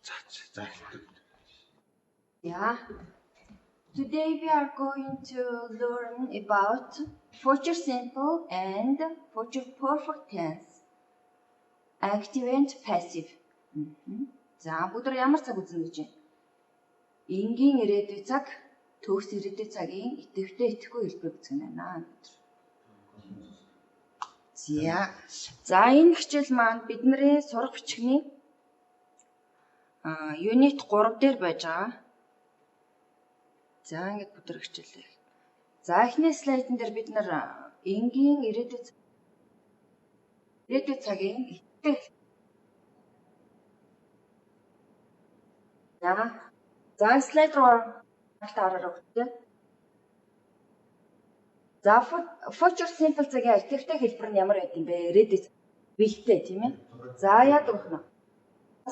За. Yeah. Today we are going to learn about future simple and future perfect tense. Active and passive. За бүгд ямар цаг үзнэ гэж байна? Энгийн ирээдүй цаг, төгс ирээдүй цагийн идэвхтэй идэхгүй хэлбэр үзэх юм байна. За энэ хичээл маань бидний сурах бичгийн юнит 3 дээр байж байгаа. За ингэж бүдэр хичээлээ. За эхний слайдн дээр бид нар энгийн ирээдүй цагийн идэвхтэй. За слайд руу таараа өгчээ. За future simple цагийн идэвхтэй хэлбэр нь ямар байд юм бэ? Ирээдүй бэлтээ тийм ээ. За яадаг вэ?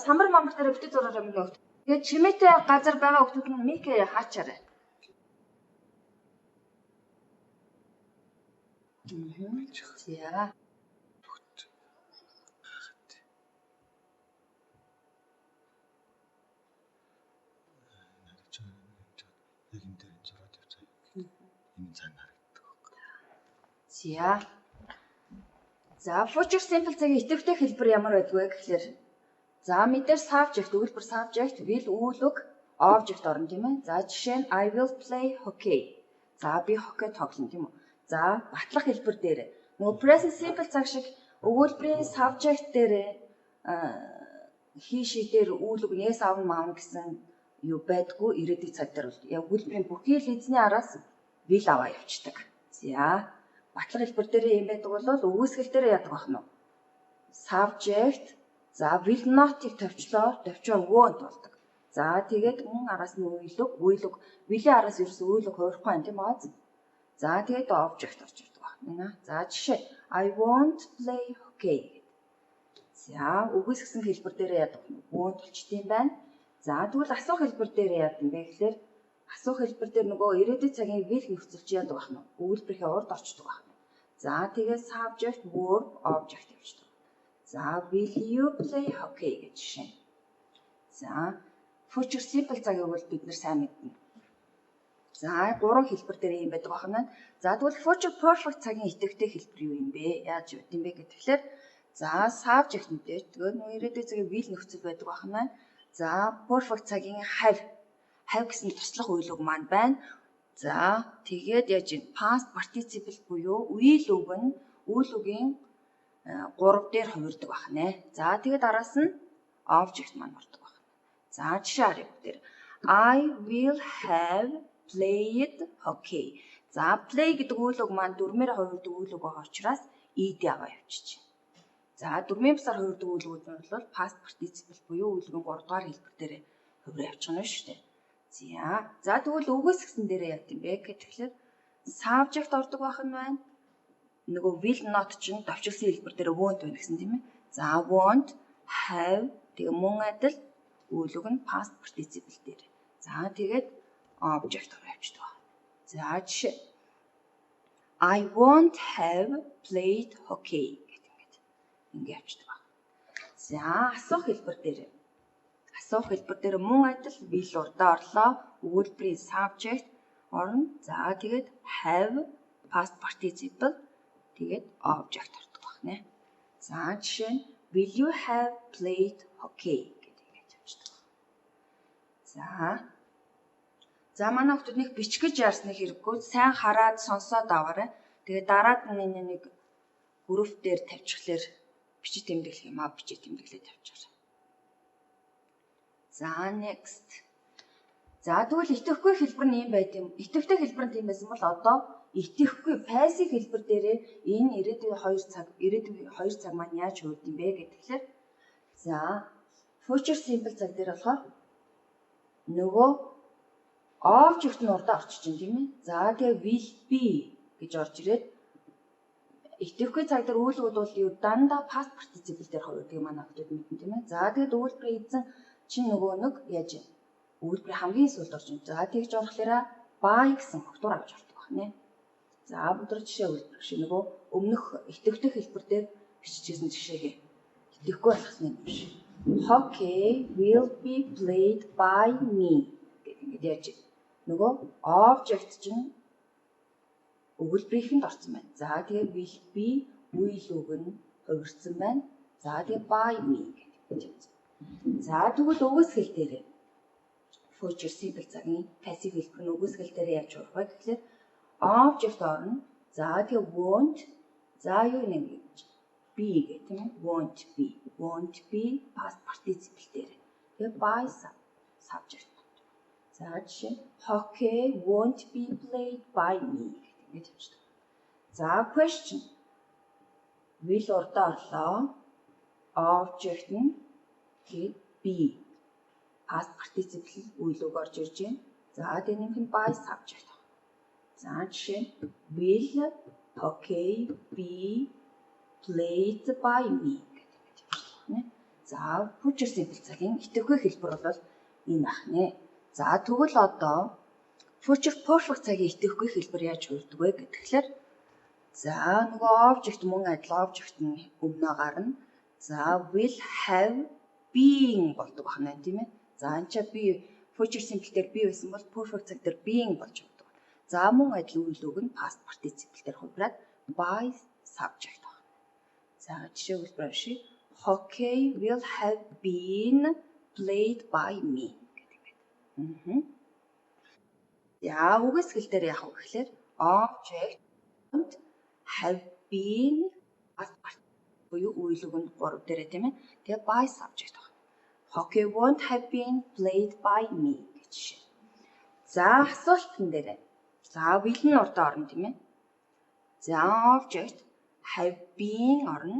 Самар мамар дээр битээ зураар юм өгч. Тэгээд чимээтэй газар байгаа хүмүүс нь мик хаачаарай. За. За future simple цагийн идэвхтэй хэлбэр ямар байдг вэ гэхээр за мэдээж subject өгүүлбэр subject will үүлэг object орно тийм ээ. За жишээ нь I will play hockey. За би хоккей тоглоно тийм үү. За батлах хэлбэр дээр нөгөө present simple цаг шиг өгүүлбэрийн subject дээр he she дээр үүлэг yes аав маав гэсэн юу байдгүй ирээдүйн цаг дээр бол яг өгүүлбэрийн бүхий л эзний араас will аваа явчихдаг. За батлах хэлбэр дээр юм байдаг бол өгөөсгөл дээр яадаг бах нь subject за will not-ийг товчоор won't болдог. За тэгээд мөн араас нь үйлэг will-ийн араас ерөөсөө үйлэг хуурахгүй байна тийм бааз. За тэгээд object орж ирдэг байна. За жишээ I won't play hockey. За өгөөсгсөн хэлбэр дээр яадаг won't болчтой юм байна. За тэгвэл асуух хэлбэр дээр яадаг юм бэ гэхээр асуух хэлбэр дээр нөгөө ирээдүйн цагийн will нөхцөлч яадаг бах нь өгүүлбэрийн урд орчдөг бах. За тэгээд subject verb object явчихдаг. За will you play hockey гэж жишээ. За future simple цагийг бол бид нар сайн мэднэ. За гурван хэлбэр дээр юм байдаг байна. За тэгвэл future perfect цагийн идэвхтэй хэлбэр юу юм бэ? Яаж юу юм бэ гэхээр за subject мэдээж тэгээд нөгөө ирээдүйн цагийн will нөхцөл байдаг байна. За perfect цагийн have гэсэн туслах үйлэг маань байна. За тэгээд яаж юм past participle буюу will үг нь үйл үгийн 3 дээр хувирдаг байна. За тэгээд араас нь object маань ордог байна. За жишээ харъя бүгдээр. I will have played hockey. За play гэдэг үйл үг маань дөрмээр хувирдаг үйл үг байгаа учраас ed аваа явчих. За дөрмийн бусаар хувирдаг үйл үг нь бол past participle буюу үйл үгийн 3 дугаар хэлбэр дээр хувираа явчих нь шүү дээ. За тэгвэл өгөөсгсөн дээрээ яа гэм бэ гэхээр subject ордог байх нь байна. Нөгөө will not чинь товчилсан хэлбэр дээр won't байна гэсэн тийм ээ. За won't have тэгээ мөн адил үйл үг нь past participle дээр. За тэгээд object ороо явчихдаг байна. За жишээ I won't have played hockey гэдэг ингэ явчихдаг байна. За асуух хэлбэр дээр мөн адил will урдаа орлоо. Өгүүлбэрийн subject орно. За тэгээд have past participle тэгээд object ордог байна. За жишээ нь will you have played hockey гэдэг ингэж явчихдаг. За манай хүмүүс нэг бичгэж яарсны хэрэггүй сайн хараад сонсоод аваарай. Тэгээд дараад нэг групп дээр тавьчихлаэр бичиж тэмдэглэх юм аа бичиж тэмдэглээд тавьчихарай. За next. За тэгвэл итгэхгүй хэлбэр нь юм байт юм. Итгэвтэй хэлбэр нь тийм байсан бол одоо итгэхгүй passive хэлбэр дээрээ энэ ирээдүйн 2 цаг маань яаж хувирд юм бэ гэхээр за future simple цаг дээр болохоор нөгөө object нь урдаа орчих чинь тийм ээ. За тэгээ will be гэж орж ирээд итгэхгүй цаг дээр үйлүүд бол юу дандаа past participle дээр хувирдаг манай хүмүүс мэднэ тийм ээ. За тэгээд үйлдвэрийн эзэн чинь нөгөө нэг яаж үйлдвэрийн хамгийн сүүлд орж байна. За тэгж орохлоораа buy гэсэн хөгтөр авч ордог байна. За бүдэр жишээ үйлдвэр шиг нөгөө өмнөх итгэвтэй хэлбэр дээр биччихсэн жишээгээ итгэхгүй болгосныг юм шиг. Hockey will be played by me гэдэг яаж байна. Нөгөө object чинь өгүүлбэрийнхэнд орсон байна. За тэгээ will be үйл үг нь хувирсан байна. За тэгээ by me гэж байна. За тэгвэл өгөөсгөл дээрээ future simple цагийн passive хэлбэр нь өгөөсгөл дээрээ яаж урах вэ гэхлээр object орно. За тэгээ won't за юу нэг be гэх тийм үү? Won't be past participle дээр. Тэгээ by subject. За жишээ hockey won't be played by me гэж хэлж байна. За question. Will урдаа орлоо. Object нь be past participle үйл үг орж ирж байна. За тэгээ нэмэх нь by subject. За жишээ will hockey be played by me гэдэг байна. За future simple цагийн идэвхтэй хэлбэр бол энэ ахнэ. За тэгвэл одоо future perfect цагийн идэвхтэй хэлбэр яаж хүрдэг вэ гэхээр за нөгөө object мөн адил object нь өмнөө гарна. За will have been болдог байна тийм ээ. За анчаа би future simple дээр би байсан бол perfect цаг дээр being болж байгаа. За мөн адил үйл үг нь past participle дээр хувраад by subject байна. За жишээ хэлбэр шиг hockey will have been played by me гэдэг байна. Яа үгсгэл дээр яах вэ гэхээр object and have been past participle буюу үйл үг нь 3 дээрээ тийм ээ. Тэгээ by subject байна. Hockey won't have been played by me гэж. За асуултан дээрээ. За will нь урдаа орно тийм ээ. За object have been орно.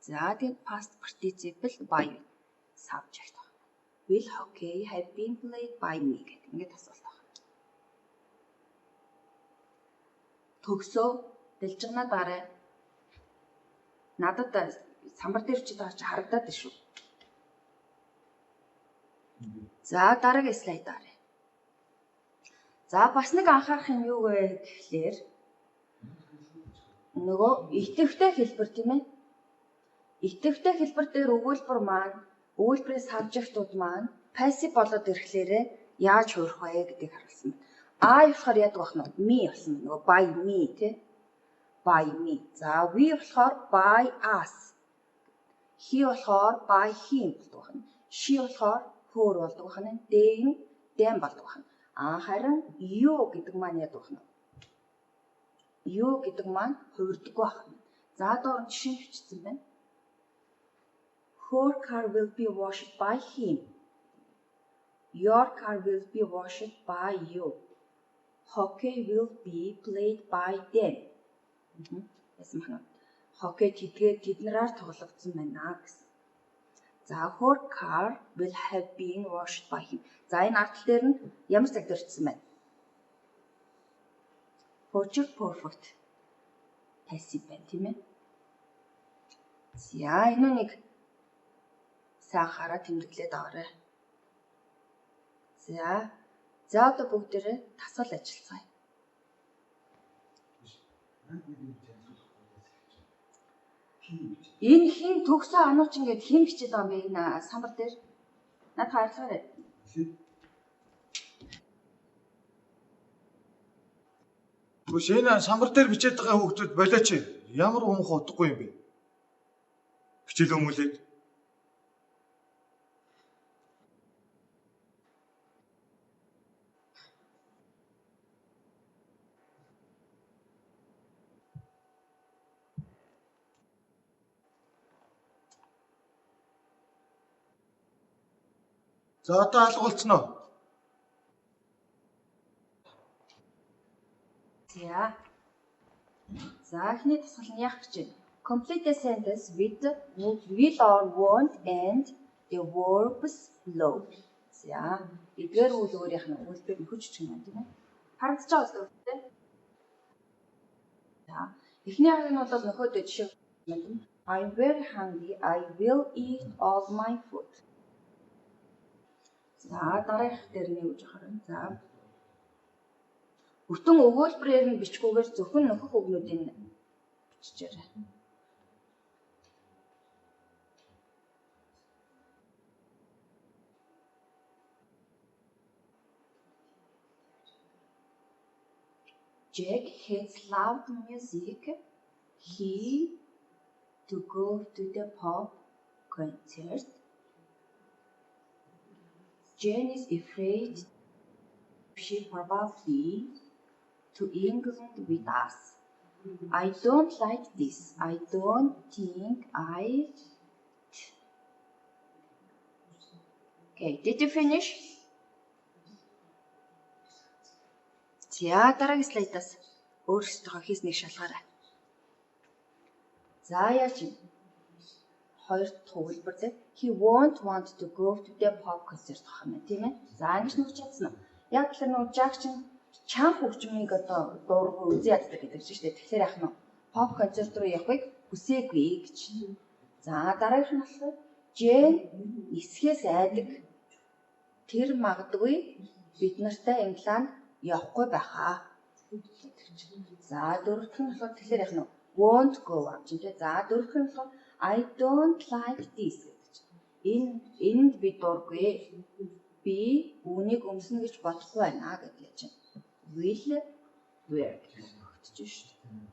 За тэгээд past participle by subject байна. Will hockey have been played by me гэдэг ингээд асуулт байна. Төгсөө дэлжигнаа дараа. Надад самбар дээр ч тааж харагдаад байна шүү. За дараагийн слайд арай. За бас нэг анхаарах юм юу вэ гэхлээр нөгөө идэвхтэй хэлбэр тийм ээ. Идэвхтэй хэлбэр дээр өгүүлбэр маань өгүүлбэрийн сабжектууд маань passive болоод ирэхлээрээ яаж хуурах вэ гэдгийг харуулсан байна. I болохоор яадаг бах нь me болсон нөгөө by me тий. By me. За we болохоор by us. He болохоор by him болдог байна. She болохоор her болдог байна. They нь them болдог байна. Харин you гэдэг маань яадаг бах нь. You гэдэг маань хувирдаг байна. За доор жишээ бичсэн байна. Her car will be washed by him. Your car will be washed by you. Hockey will be played by them. Яасан байна. Hockey тэднэрээр тоглогдсон байна гэсэн. За her car will have been washed by him. За энэ аргал дээр нь ямар цаг дөрчсөн байна? Future perfect passive байна тийм ээ. За энэ нэг сайн хараа тэмдэглээд аваарай. За одоо бүгдээрээ тасгал ажиллацгаая. Энэ хин төгсөө анууч ингээд хин бичээд байгаа юм бэ энэ самбар дээр? Над харилцаарай. Түш энэ самбар дээр бичээд байгаа хүүхдүүд болооч ямар умх удахгүй юм бэ? Хичээл өмүүлээд. За одоо алгуулсан уу? За эхний тасгал нь яах гэж байна? Complete a sentence with will or won't and the verbs below. За эдгээр үйл өөрийнх нь үйлдэл нөхөж чинь байна тийм ээ. Харагдаж байгаа үстэй үү? За эхний хараг нь бол нөхөдөө жишээ байна. I'm very hungry. I will eat all my food. За дараах дээр нь юу гэж харна? За бүтэн өгүүлбэрээр нь бичгүүгээр зөвхөн нөхөх үгнүүдийг биччихээрэй. Jack hates loud music. He to go to the pop concert. Jane is afraid she probably to England with us. I don't like this. I don't think I... Okay, did you finish? За дараагийн слайдаас өөрсдөө хийснийг шалгаарай. За яаж юм? Хоёр дахь өгүүлбэр дээр he won't want to go to the pop concert гэх юм тийм ээ. За ингэж нүгч чадсан уу? Яг л нөгөө Jack чинь чанга хөгжмийг одоо дуургүй үзий яддаг гэдэг чинь шүү дээ. Тэгэхээр яах нь pop концерт руу явахыг хүсээгүй гэж. За дараагийнх нь болохоор Jane нисхээс айдаг. Тэр магадгүй бид нартай Англианд явахгүй байхаа. За дөрөвдөх нь болохоор тэгэхээр яах нь won't go авч тийм. За дөрөвдөх нь болохоор I don't like this гэдэг чинь. Энд би дургүй. Би үүнийг өмснө гэж бодохгүй байна гэдэг чинь. Will wear гэж шүү дээ.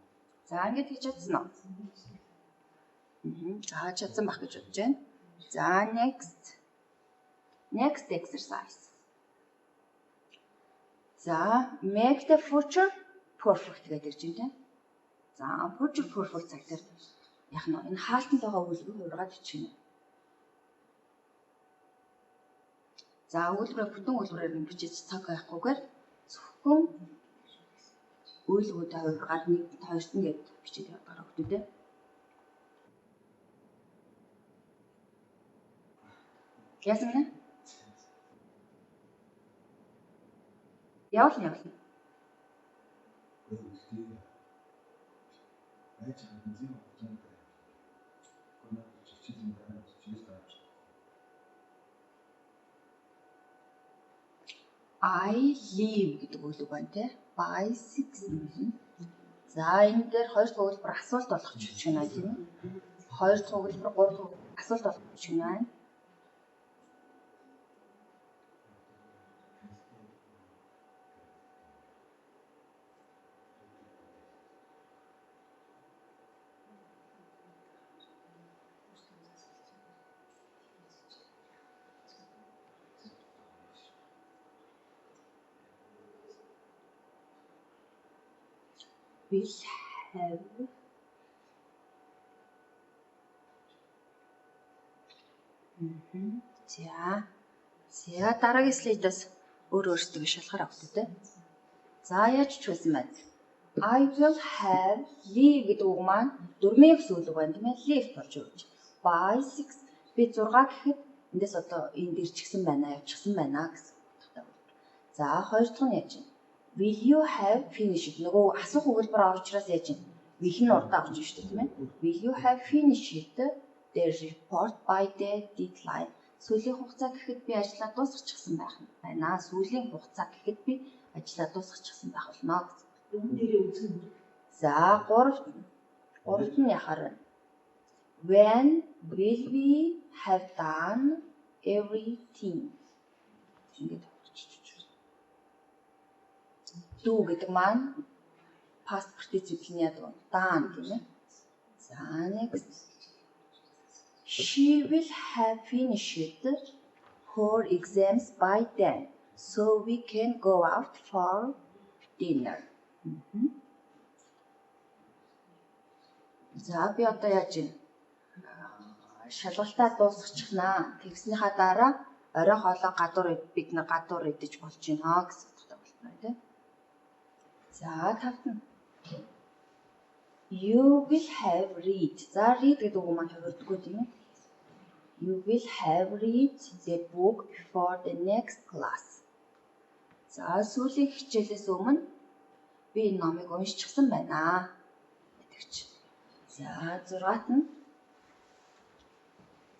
За ингэж хийж чадсан уу? За чадсан байх гэж бодож байна. За next exercise. За make the future perfect гэдэг чинь тийм. За future perfect цаг дээр яг нь энэ хаалтанд байгаа өгүүлбэрийг ургаад бичихнэ. За өгүүлбэрээ бүтэн өгүүлбэрээр нь бичиж цаг байхгүйгээр зөвхөн өгүүлбэрүүдээ ургаад нэг хоёрт нь гээд бичиж байгаа хүмүүдээ. Яасан гэнэ? Явуулна. I live гэдэг үг байна те. By 6. За энэ дээр хоёр дахь өгүүлбэр асуулт болгох ч юм аа тийм үү? Хоёр дахь өгүүлбэр, гурав дахь асуулт болгох ч юм аа. Will have За дараагийн слайдаас өөрөөсөө шалгаар авах гэдэг. За яаж ч байсан байна. I will have live гэдэг үг маань дөрмийн өсвөл үг байна тийм ээ. Live болж өгч. By 6 би 6 гэхэд эндээс одоо энд ирчихсэн байна, явчихсан байна гэсэн утгатай. За хоёр дахь нь яаж вэ? Will you have finished? Нөгөө асуух өгүүлбэр авчраас яаж вэ? Will нь урд авч шүү дээ тийм ээ. Will you have finished the report by the deadline? Сүүлийн хугацаа гэхэд би ажлаа дуусгачихсан байх нь байна. Сүүлийн хугацаа гэхэд би ажлаа дуусгачихсан байх болно гэсэн. Үүн дээрээ үзэн. За гуравт нь яхаар байна. When will we have done everything? Ингээд do гэдэг маань past participle-ийн яадаг вэ? Done тийм ээ. За next. She will have finished her exams by then, so we can go out for dinner. За би одоо яаж вэ? Шалгалтаа дуусгачихнаа. Тэгснийхаа дараа орой хоолой бид нэг гадуур идэж болж байна гэсэн утгатай болно тийм. За тавтан. You will have read. За read гэдэг үг маань хувирдаггүй тийм ээ. You will have read the book before the next class. За сүүлийн хичээлээс өмнө би энэ номыг уншчихсан байна гэдэг чинь. За 6-т нь.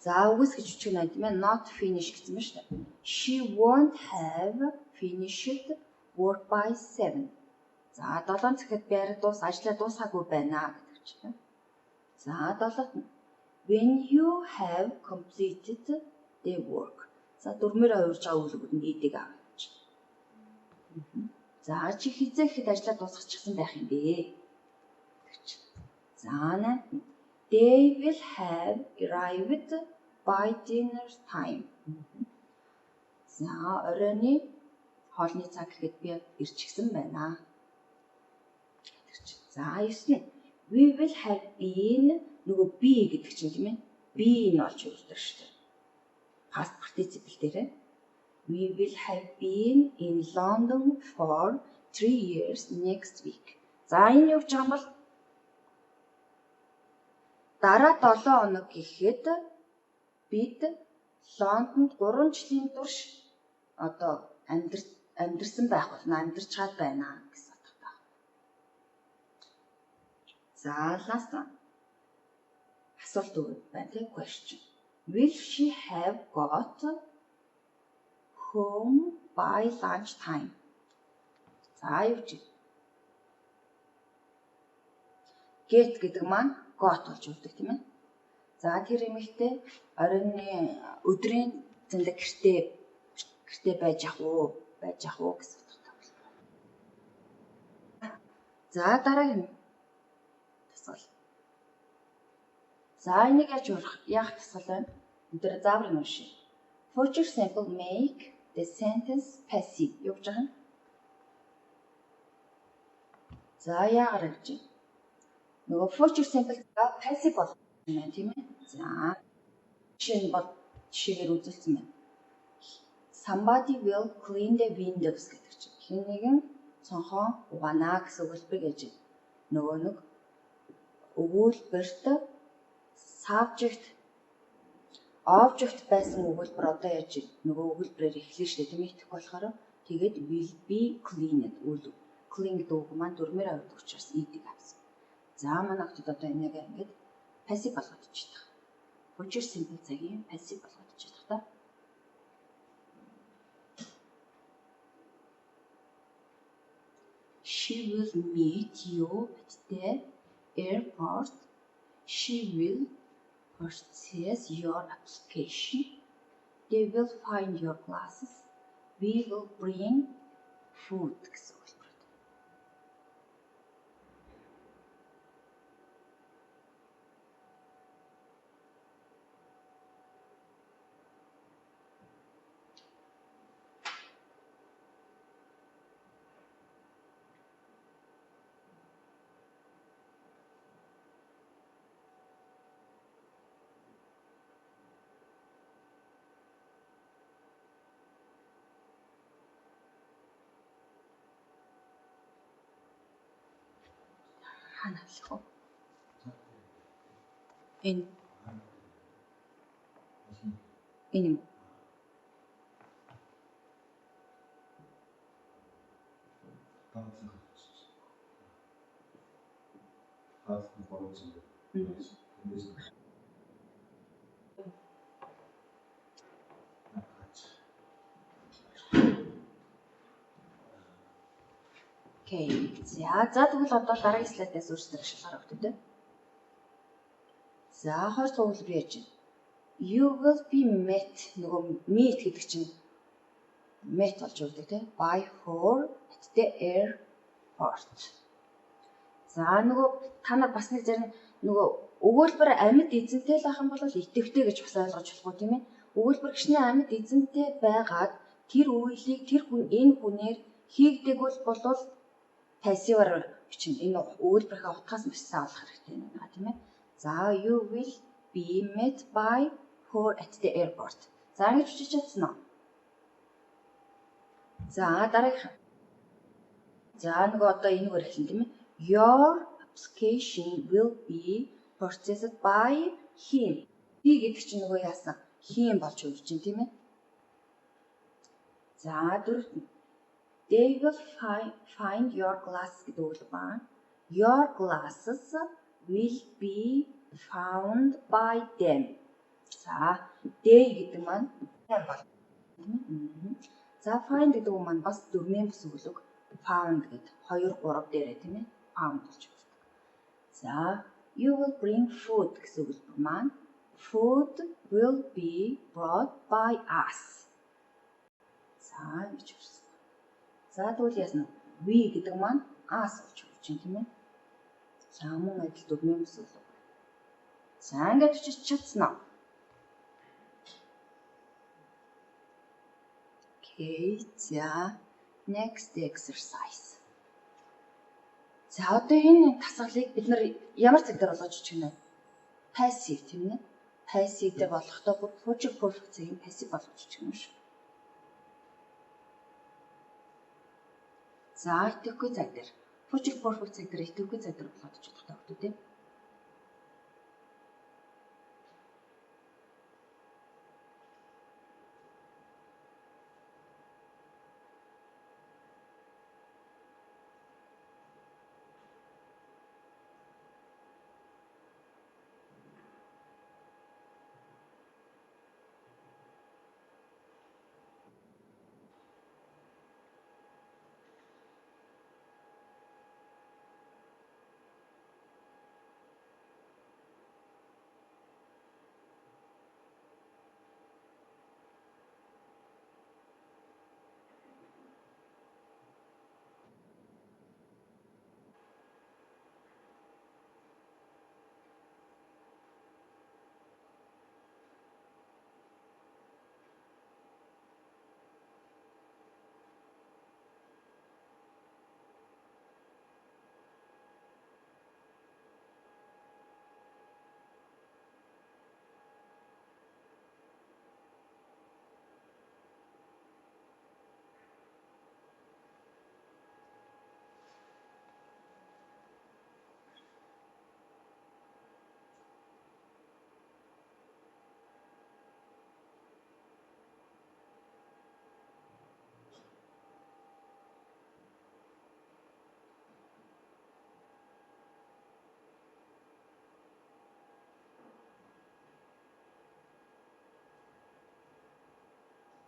За үгүйсгэж үчиг нэ тийм ээ. Not finish гэсэн байна шүү дээ. She won't have finished work by 7. За 7 цагт би ажлаа дуусгаагүй байна гэдэг чинь. За 7-т нь. When you have completed the work. За 4-ээр хувирж байгаа үгүүд нь эдэг авч. За чи хизээ ихэд ажлаа дуусгачихсан байх юм бэ? За they will have arrived by dinner time. За оройны хоолны цаг гэхэд би ирчихсэн байна. За 9. We will have been нөгөө be гэдэг чинь тийм ээ. Be нь олж өгдөг шүү дээ. Past participle дээр. We will have been in London for 3 years next week. За энэ юу гэж байгаа юм бол дараа 7 хоног гэхэд бид Лондонд 3 жилийн турш одоо амьдарсан байх болно, амьдарч чад байна гэсэн утгатай. За last one. Асуулт өгөх байна тийм question. Will she have got home by lunch time? За юу ч get гэдэг маань got болж өгдөг тийм ээ. За тэр эмэгтэй оройны өдрийн зэндэг гэртээ байж ах уу гэсэн утгатай байна. За дараагийн тасгал. За энийг яах тасгал байна? Өдөр заавар нь уншия. Future simple make the sentence passive. Юу гэж байгаа юм? За яагаар гэж байна? Нөгөө future simple passive болох юм байна тийм ээ. За жишээ нь бол жишээгээр үзүүлсэн байна. Somebody will clean the windows гэдэг чинь. Хэн нэгэн цонхоо угаана гэсэн өгүүлбэр гэж байна. Нөгөө нэг өгүүлбэрт object байсан өгүүлбэр одоо яаж нөгөө өгүүлбэрээр эхлэв шүү дээ тийм ээ. Тэгэх болохоор тэгээд will be cleaned үйл clean гэдэг үг маань дөрмээр авдаг учраас ийдэг авсан. За манай хотод одоо энийг ингээд passive болгоод ичдэг. Future simple цагийн passive болгоод ичдэг та. She will meet you at the airport. She will purchase your application. They will find your glasses. We will bring food гэсэн үг байна. Ханаалах уу? Энэ юм. Окей. За тэгвэл одоо дараагийн слайдаас өөрсдөө шалгаар өгдөг тийм. За 20 цуглал би яаж байна? You will be met нөгөө meet гэдэг чинь met болж өгдөг тийм. By her at the airport. За нөгөө та нар бас нэг зэрэг нөгөө өгүүлбэр амьд эзэнтэй л ах юм бол итэвхтэй гэж бас ойлгож болох уу тийм ээ. Өгүүлбэр гişний амьд эзэнтэй байгаад тэр үйлийг тэр хүн энэ хүнээр хийгдэг бол passive-аар бичнэ. Энэ өгүүлбэрийнхээ утгаас маш сайн олох хэрэгтэй байна тийм ээ. За you will be met by her at the airport. За ингэж бичиж чадсан уу? За дараагийнх. За нөгөө одоо энэгээр эхлэн тийм ээ. Your application will be purchased by him. He гэдэг чинь нөгөө яасан? Him болж өгч чинь тийм ээ. За дөрөвт. They will find your glasses гэдэг үг байна. Your glasses will be found by them. За they гэдэг маань бол. За find гэдэг үг маань бас дөрмийн бүс үглэг. Found гэдэг 2 3 дээрээ тийм ээ. Found болж байна. За you will bring food гэсэн үг маань food will be brought by us. За ингэж байна. За тэгвэл яасан вэ? We гэдэг маань as гэж хэлж байна тийм ээ. За мөн адил дөрмийн бүсэл. За ингээд чичсэн. Okay, за next exercise. За одоо энэ тасгалыг бид нар ямар цаг дээр болгож очих вэ? Passive тийм ээ. Passive дээр болохдоо бүр future perfect цагийг passive болгож очих юм шүү. За итгэхгүй цаг дээр future perfect цаг дээр итгэхгүй цаг дээр болгож очих хэрэгтэй тийм.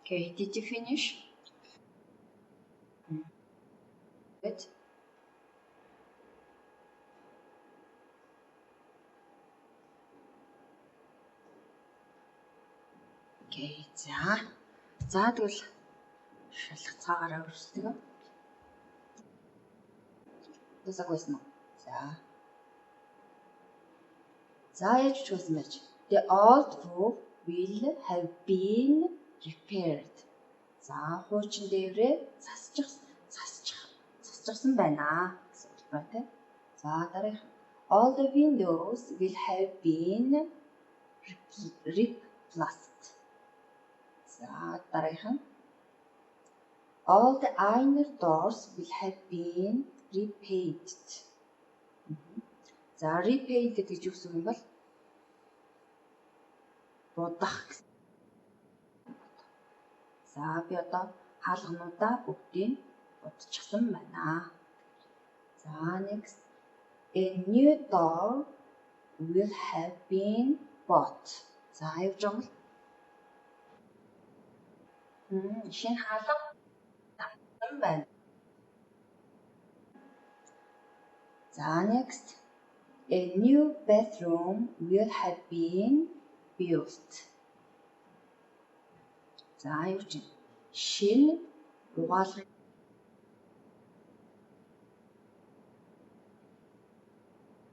Okay, did you finish? Good. Okay, за тэгвэл шалгацаагаараа өрсөлдөө. Тусагүйсэн үү? За яаж ч байсан байж. The old roof will have been repaired. За хуучин дээврээ засчихсан байна гэсэн үг байна тийм. За дараах. All the windows will have been replaced. За дараах нь. All the inner doors will have been repainted. За repainted гэж юу гэсэн юм бол будах гэсэн. За би одоо хаалгануудаа бүгдийг будчихсан байна. За next, a new door will have been bought. За явж байгаа юм. Шинэ хаалга татсан байна. За next, a new bathroom will have been built. За юу ч шинэ угаалгыг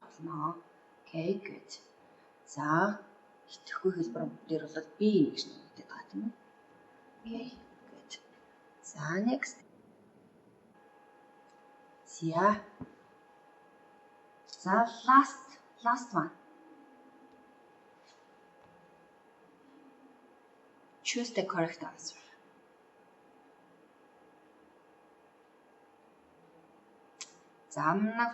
болно. Okay, good. За итгэхгүй хэлбэр дээр бол би гэж нэгдээд байгаа тийм үү? Okay, good. За next. За last one. Choose the correct answer. За манай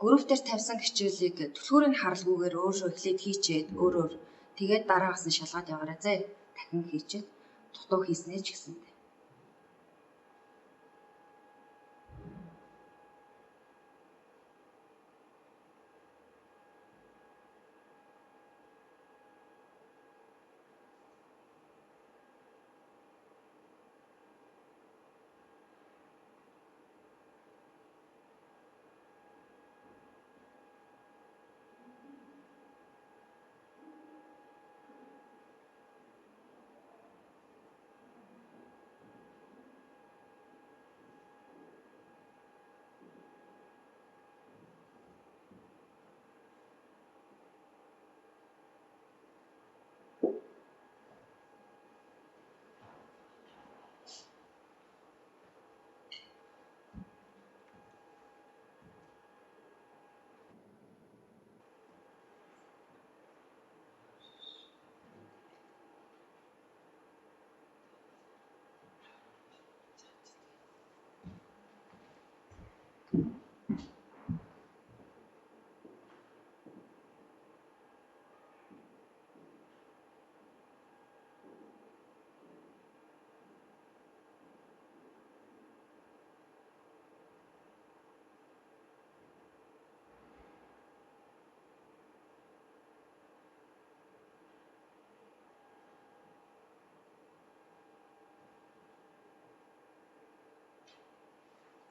групп дээр тавьсан хичээлийг түлхүүрийн харалгүйгээр өөрөө эхлээд хийчээд өөрөөр тэгээд дараагаас нь шалгаад яваарай зэ. Дахин хийчээд дутуу хийснээ ч гэсэндээ.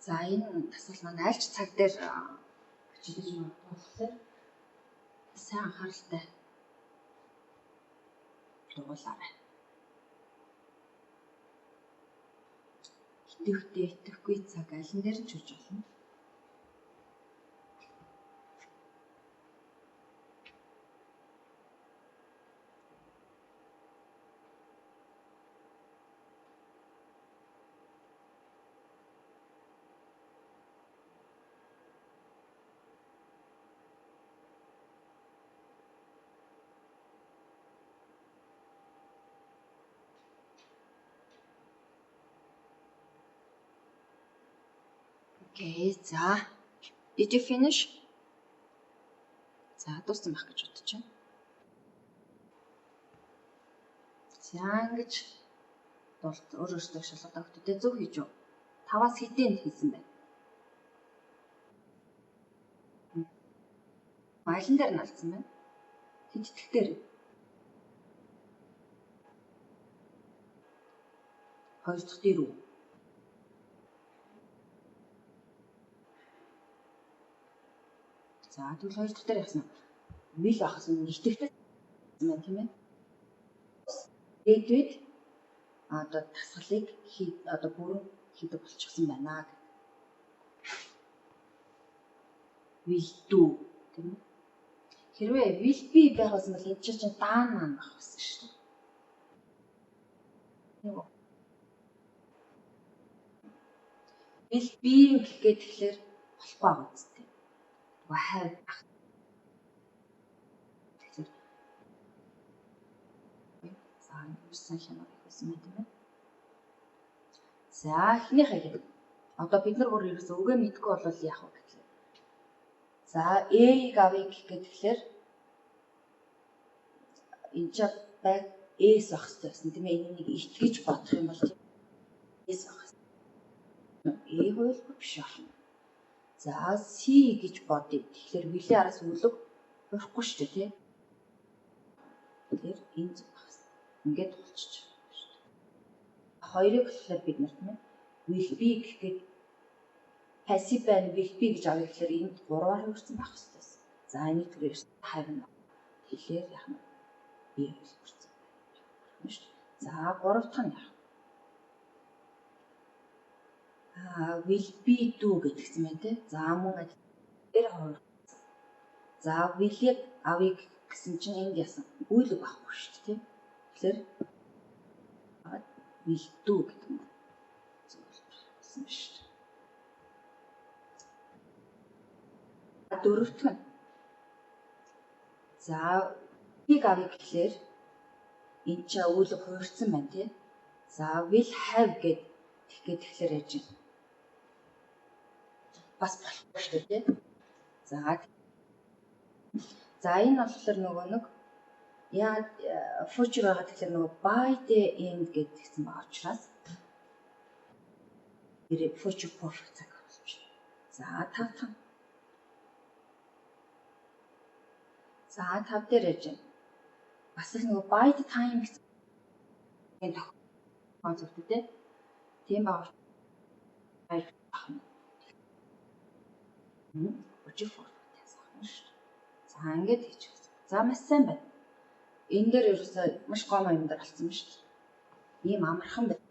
За энэ тасгал маань альч цаг дээр хичээлж болохоор сайн анхааралтай дугуулаарай. Итгэвтэй итгэхгүй цаг аль нь дээр нь ч үж болно. Окей, за. Did you finish? За, дууссан байх гэж бодож байна. За, ингэж дуулт өөрөөсөө шалгалтаа өгтөдөө зөв хийж юу? 5-аас хэдийн хийсэн байна? Айлан дээр нь алдсан байна. Хэдтгэл дээр? 2 дахь дээр үү? За, тэгвэл 2 дахь дээр яасан. Мэл ахас нь итгэвтэй юм тийм ээ. Дээд одоо тасгалыг одоо бүрэн хийдэг болчихсон байна гэх. Will do тийм үү? Хэрвээ will be байгаас бол энэ чинь даан маань байх байсан шүү дээ. Will be гэхэд тэгэхээр болохгүй байгаа үстэй. Have сайн хянаг хийсэн юм тийм ээ. За эхнийхээ гэдэг. Одоо бид нар бүр ерөөсөө үгээ мэдгүй болвол яах вэ гэхээр. За A-ийг авъя гэхээр энэ ч баг S ах хэрэгтэй байсан тийм ээ. Энийг итгэж бодох юм бол S ах. A хуулгүй биш байна. За C гэж бодъё. Тэгэхээр вилийн араас үлэг хуурахгүй шүү дээ тийм. Тэгэхээр энэ зүг багс. Ингээд болчих. Хоёрыг болохоор бид нарт нь will be гэхэд passive and will be гэж авъя гэхээр энд 3-аар хөрсөн байх хэрэгтэй. За энийг түрээс have нь хэлээр яах нь би хөрсөн. За 3 дахь нь яах. Will be do гэдгсэн байна те. За мөн дээр хоёр. За will-ийг авъя гэсэн чинь энд яасан. Үйлэг байхгүй шүү дээ. Тэгэхээр will do гэдэг юм. Зөвлөсөн шүү дээ. Дөрөвт нь. За ийг авъя гэхээр энэ ч үйлэг хуурсан байна тийм. За will have гэхэд тэгэхээр яаж юм. Бас болохгүй шүү дээ тийм. За энэ болохоор нөгөө нэг яа future байгаа тэгэхээр нөгөө by the end гэдгсэн байгаа учраас future perfect цаг болж байна. За 5 дахь. За 5 дээр яж байна. Бас их нөгөө by the time гэсэн энэ концепт үү тийм байгаа. Future perfect яасан шүү. За ингэж хийчих. За маш сайн байна. Энэ дээр ерөөсөө маш гом юм дээр болсон ба шүү дээ. Ийм амархан байна.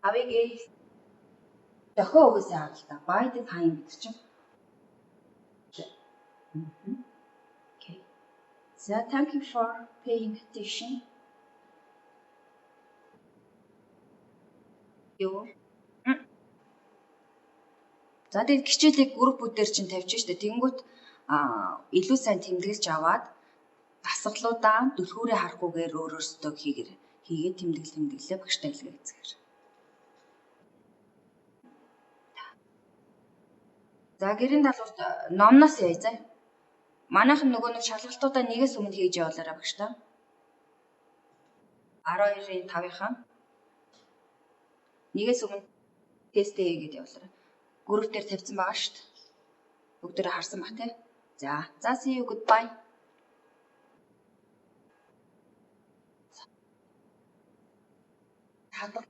Авиг дохио өгөөсөө авалтаа. By the time гэдэг чинь. Okay. So thank you for paying attention. Юу? За тэгээд хичээлийг группүүдээр чинь тавьж штэ. Тэнгүүт илүү сайн тэмдэглэж аваад дасгалуудаа түлхүүрээ харахгүйгээр өөрөөсөө хийгээд тэмдэглээ багштай илгээ эцгээр. За гэрийн даалгаварт номноос яа заа. Манайхан нөгөө нэг шалгалтуудаа нэгээс өмнө хийж явуулаарай багштай. 12-ийн 5-ынхаа нэгээс өмнө тест хийгээд явуулаарай. Групп дээр тавьсан байгаа шүү дээ. Бүгдээ харсан баг тий. За see you goodbye. Хадгалт